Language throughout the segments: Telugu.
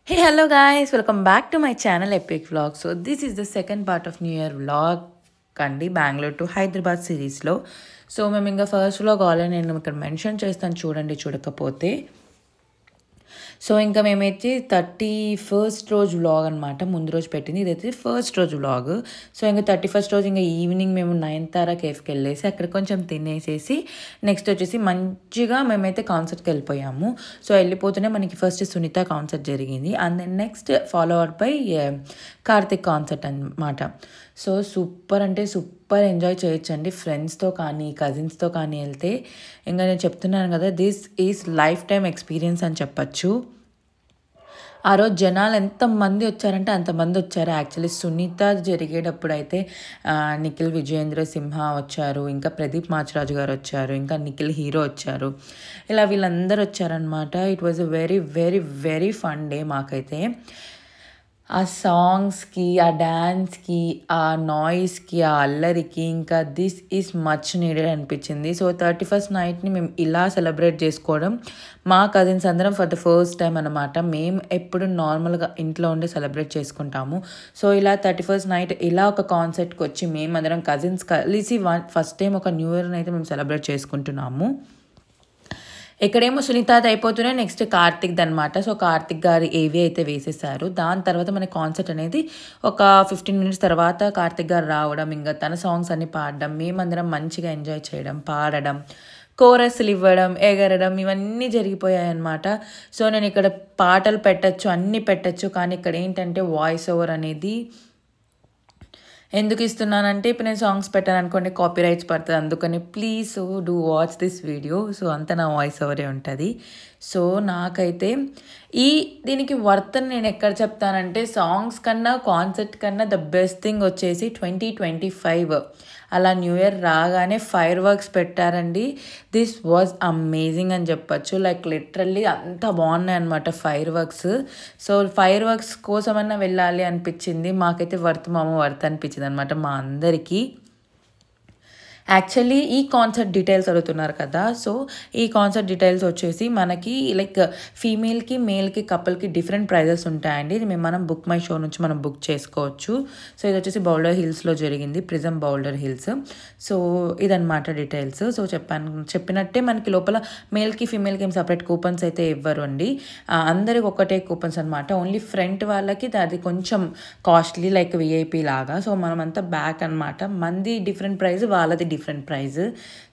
Hey, hello guys, welcome back to my channel Epic Vlog. So this is the second part of New Year vlog కండి బెంగళూరు టు హైదరాబాద్ సిరీస్లో. సో మేము ఇంకా ఫస్ట్ వ్లాగ్ ఆల్రెడీ నేను ఇక్కడ మెన్షన్ చేస్తాను చూడండి చూడకపోతే. సో ఇంకా మేమైతే 31st రోజు వ్లాగ్ అనమాట, ముందు రోజు పెట్టింది, ఇదైతే ఫస్ట్ రోజు వ్లాగ్. సో ఇంకా 31st రోజు ఇంకా ఈవినింగ్ మేము నయనతార కేఫ్కి వెళ్ళేసి అక్కడ కొంచెం తినేసేసి నెక్స్ట్ వచ్చేసి మంచిగా మేమైతే కాన్సర్ట్కి వెళ్ళిపోయాము. సో వెళ్ళిపోతూనే మనకి ఫస్ట్ సునీత కాన్సర్ట్ జరిగింది and then next follower by Karthik concert అనమాట. సో సూపర్ అంటే సూపర్ ఎంజాయ్ చేయొచ్చండి ఫ్రెండ్స్తో కానీ కజిన్స్తో కానీ వెళ్తే. ఇంకా నేను చెప్తున్నాను కదా, this is life time experience అని చెప్పచ్చు. ఆ రోజు జనాలు ఎంతమంది వచ్చారంటే అంతమంది వచ్చారు. యాక్చువల్లీ సునీత జరిగేటప్పుడు అయితే నిఖిల్ విజయేంద్ర సింహ వచ్చారు, ఇంకా ప్రదీప్ మాచిరాజు గారు వచ్చారు, ఇంకా నిఖిల్ హీరో వచ్చారు, ఇలా వీళ్ళందరూ వచ్చారనమాట. It was a very very very fun day మాకైతే. ఆ సాంగ్స్కి, ఆ డ్యాన్స్కి, ఆ నాయిస్కి, ఆ అల్లరికి ఇంకా దిస్ ఈజ్ మచ్ నీడెడ్ అనిపించింది. సో 31st నైట్ని మేము ఇలా సెలబ్రేట్ చేసుకోవడం మా కజిన్స్ అందరం ఫర్ ద ఫస్ట్ టైం అనమాట. మేము ఎప్పుడు నార్మల్గా ఇంట్లో ఉండి సెలబ్రేట్ చేసుకుంటాము. సో ఇలా 31st నైట్ ఇలా ఒక కాన్సర్ట్కి వచ్చి మేమందరం కజిన్స్ కలిసి ఫస్ట్ టైం ఒక న్యూ ఇయర్ని అయితే మేము సెలబ్రేట్ చేసుకుంటున్నాము. ఇక్కడేమో సునీతాది అయిపోతూనే నెక్స్ట్ కార్తిక్ది అనమాట. సో కార్తిక్ గారు ఏవి అయితే వేసేసారు. దాని తర్వాత మన కాన్సర్ట్ అనేది ఒక 15 minutes తర్వాత కార్తిక్ గారు రావడం, ఇంకా తన సాంగ్స్ అన్ని పాడడం, మేమందరం మంచిగా ఎంజాయ్ చేయడం, పాడడం, కోరస్లు ఇవ్వడం, ఎగరడం, ఇవన్నీ జరిగిపోయాయి అనమాట. సో నేను ఇక్కడ పాటలు పెట్టచ్చు, అన్నీ పెట్టచ్చు, కానీ ఇక్కడ ఏంటంటే వాయిస్ ఓవర్ అనేది ఎందుకు ఇస్తున్నానంటే ఇప్పుడు నేను సాంగ్స్ పెట్టాను అనుకోండి కాపీ రైట్స్ పడుతుంది, అందుకని please do watch this video. So అంతా నా వాయిస్ ఓవరే ఉంటుంది. సో నాకైతే దీనికి వర్త్ నేను ఎక్కడ చెప్తానంటే సాంగ్స్ కన్నా కాన్సర్ట్ కన్నా ద బెస్ట్ థింగ్ వచ్చేసి 2025 అలా న్యూ ఇయర్ రాగానే ఫైర్ వర్క్స్ పెట్టారండి. దిస్ వాజ్ అమేజింగ్ అని చెప్పచ్చు. లైక్ లిటరల్లీ అంత బాగున్నాయి అనమాట fireworks. So fireworks కోసమన్నా వెళ్ళాలి అనిపించింది మాకైతే. వర్త్ అనిపించింది అనమాట మా అందరికీ. యాక్చువల్లీ ఈ కాన్సర్ట్ డీటెయిల్స్ అడుగుతున్నారు కదా, సో ఈ కాన్సర్ట్ డీటెయిల్స్ వచ్చేసి మనకి లైక్ ఫీమేల్కి మేల్కి కపుల్కి డిఫరెంట్ ప్రైజెస్ ఉంటాయండి. ఇది మనం బుక్ మై షో నుంచి మనం బుక్ చేసుకోవచ్చు. సో ఇది వచ్చేసి బౌల్డర్ హిల్స్లో జరిగింది, ప్రిజం బౌల్డర్ హిల్స్. సో ఇదనమాట డీటెయిల్స్. సో చెప్పినట్టే మనకి లోపల మేల్కి ఫీమేల్కి ఏం సపరేట్ కూపన్స్ అయితే ఇవ్వరు అండి, అందరికి ఒకటే కూపన్స్ అనమాట. ఓన్లీ ఫ్రంట్ వాళ్ళకి అది కొంచెం కాస్ట్లీ లైక్ విఐపి లాగా. సో మనమంతా బ్యాక్ అనమాట, మంది డిఫరెంట్ ప్రైస్, వాళ్ళది డిఫరెంట్ ప్రైజ్.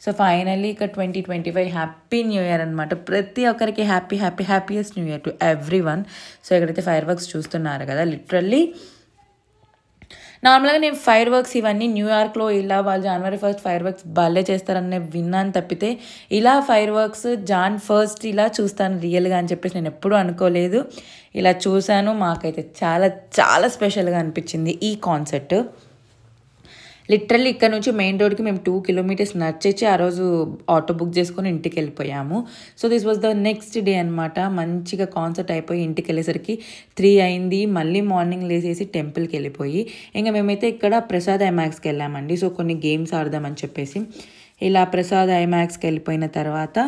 సో ఫైనల్లీ ఇక 2025 హ్యాపీ న్యూ ఇయర్ అనమాట. ప్రతి ఒక్కరికి happiest new year to every one. So ఇక్కడైతే ఫైర్ వర్క్స్ చూస్తున్నారు కదా, లిటరల్లీ నార్మల్గా నేను ఫైర్ వర్క్స్ ఇవన్నీ న్యూయార్క్లో ఇలా వాళ్ళు January 1st ఫైర్ వర్క్స్ భలే చేస్తారని విన్నాను తప్పితే ఇలా ఫైర్ వర్క్స్ January 1st ఇలా చూస్తాను రియల్గా అని చెప్పేసి నేను ఎప్పుడూ అనుకోలేదు. ఇలా చూశాను, మాకైతే చాలా చాలా స్పెషల్గా అనిపించింది ఈ కాన్సర్ట్. లిటరల్లీ ఇక్కడ నుంచి మెయిన్ రోడ్కి మేము 2 kilometers నడిచేసి ఆ రోజు ఆటో బుక్ చేసుకొని ఇంటికి వెళ్ళిపోయాము. So this was the next day అనమాట. మంచిగా కాన్సర్ట్ అయిపోయి ఇంటికి వెళ్ళేసరికి 3 అయింది. మళ్ళీ మార్నింగ్ లేసేసి టెంపుల్కి వెళ్ళిపోయి ఇంకా మేమైతే ఇక్కడ ప్రసాద్ ఐమాక్స్కి వెళ్ళామండి. సో కొన్ని గేమ్స్ ఆడదామని చెప్పేసి ఇలా ప్రసాద్ ఐమాక్స్కి వెళ్ళిపోయిన తర్వాత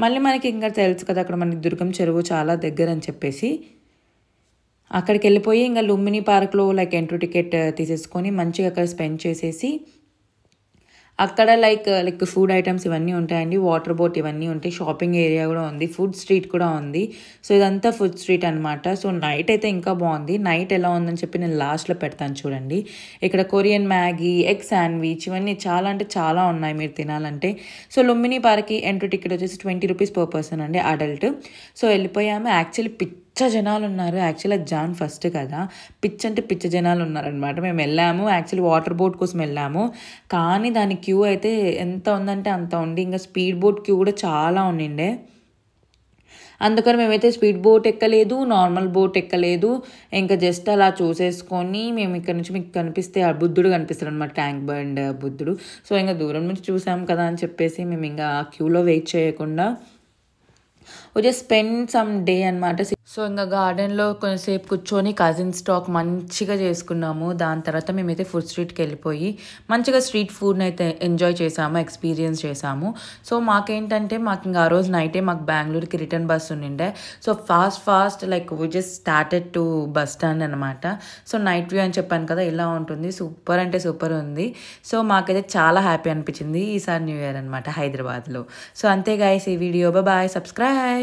మళ్ళీ మనకి ఇంకా తెలుసు కదా అక్కడ మనకి దుర్గం చెరువు చాలా దగ్గర అని చెప్పేసి అక్కడికి వెళ్ళిపోయి ఇంకా లుంబిని పార్క్లో లైక్ ఎంట్రీ టికెట్ తీసేసుకొని మంచిగా అక్కడ స్పెండ్ చేసేసి అక్కడ లైక్ ఫుడ్ ఐటమ్స్ ఇవన్నీ ఉంటాయండి, వాటర్ బోట్ ఇవన్నీ ఉంటాయి, షాపింగ్ ఏరియా కూడా ఉంది, ఫుడ్ స్ట్రీట్ కూడా ఉంది. సో ఇదంతా ఫుడ్ స్ట్రీట్ అనమాట. సో నైట్ అయితే ఇంకా బాగుంది. నైట్ ఎలా ఉందని చెప్పి నేను లాస్ట్లో పెడతాను చూడండి. ఇక్కడ కొరియన్ మ్యాగీ, ఎగ్ శాండ్విచ్ ఇవన్నీ చాలా అంటే చాలా ఉన్నాయి మీరు తినాలంటే. సో లుంబిని పార్క్కి ఎంట్రీ టికెట్ వచ్చేసి 20 rupees per person అండి అడల్ట్. సో వెళ్ళిపోయాము. యాక్చువల్లీ పిచ్చ జనాలు ఉన్నారు. యాక్చువల్లీ January 1st కదా, పిచ్చ జనాలు ఉన్నారనమాట. మేము వెళ్ళాము యాక్చువల్లీ వాటర్ బోట్ కోసం వెళ్ళాము, కానీ దాని క్యూ అయితే ఎంత ఉందంటే అంత ఉంది. ఇంకా స్పీడ్ బోట్ క్యూ కూడా చాలా ఉండిండే. అందుకని మేమైతే స్పీడ్ బోట్ ఎక్కలేదు, నార్మల్ బోట్ ఎక్కలేదు. ఇంకా జస్ట్ అలా చూసేసుకొని మేము ఇక్కడ నుంచి మీకు కనిపిస్తే ఆ బుద్ధుడు కనిపిస్తాడు అనమాట, ట్యాంక్ బండ్ బుద్ధుడు. సో ఇంకా దూరం నుంచి చూసాం కదా అని చెప్పేసి మేము ఇంకా ఆ క్యూలో వెయిట్ చేయకుండా జస్ట్ స్పెండ్ సమ్ డే అనమాట. సో ఇంకా గార్డెన్లో కొంచెంసేపు కూర్చొని కజిన్స్ టాక్ మంచిగా చేసుకున్నాము. దాని తర్వాత మేమైతే ఫుడ్ స్ట్రీట్కి వెళ్ళిపోయి మంచిగా స్ట్రీట్ ఫుడ్ని అయితే ఎంజాయ్ చేసాము, ఎక్స్పీరియన్స్ చేసాము. సో మాకేంటంటే మాకు ఇంకా ఆ రోజు నైటే మాకు బెంగళూరుకి రిటర్న్ బస్ ఉండిండే. So fast like we just started to bus stand అనమాట. సో నైట్ వ్యూ అని చెప్పాను కదా, ఇలా ఉంటుంది. సూపర్ అంటే సూపర్ ఉంది. సో మాకైతే చాలా హ్యాపీ అనిపించింది ఈసారి న్యూ ఇయర్ అనమాట హైదరాబాద్లో. సో అంతే గైస్ ఈ వీడియో. Bye, subscribe.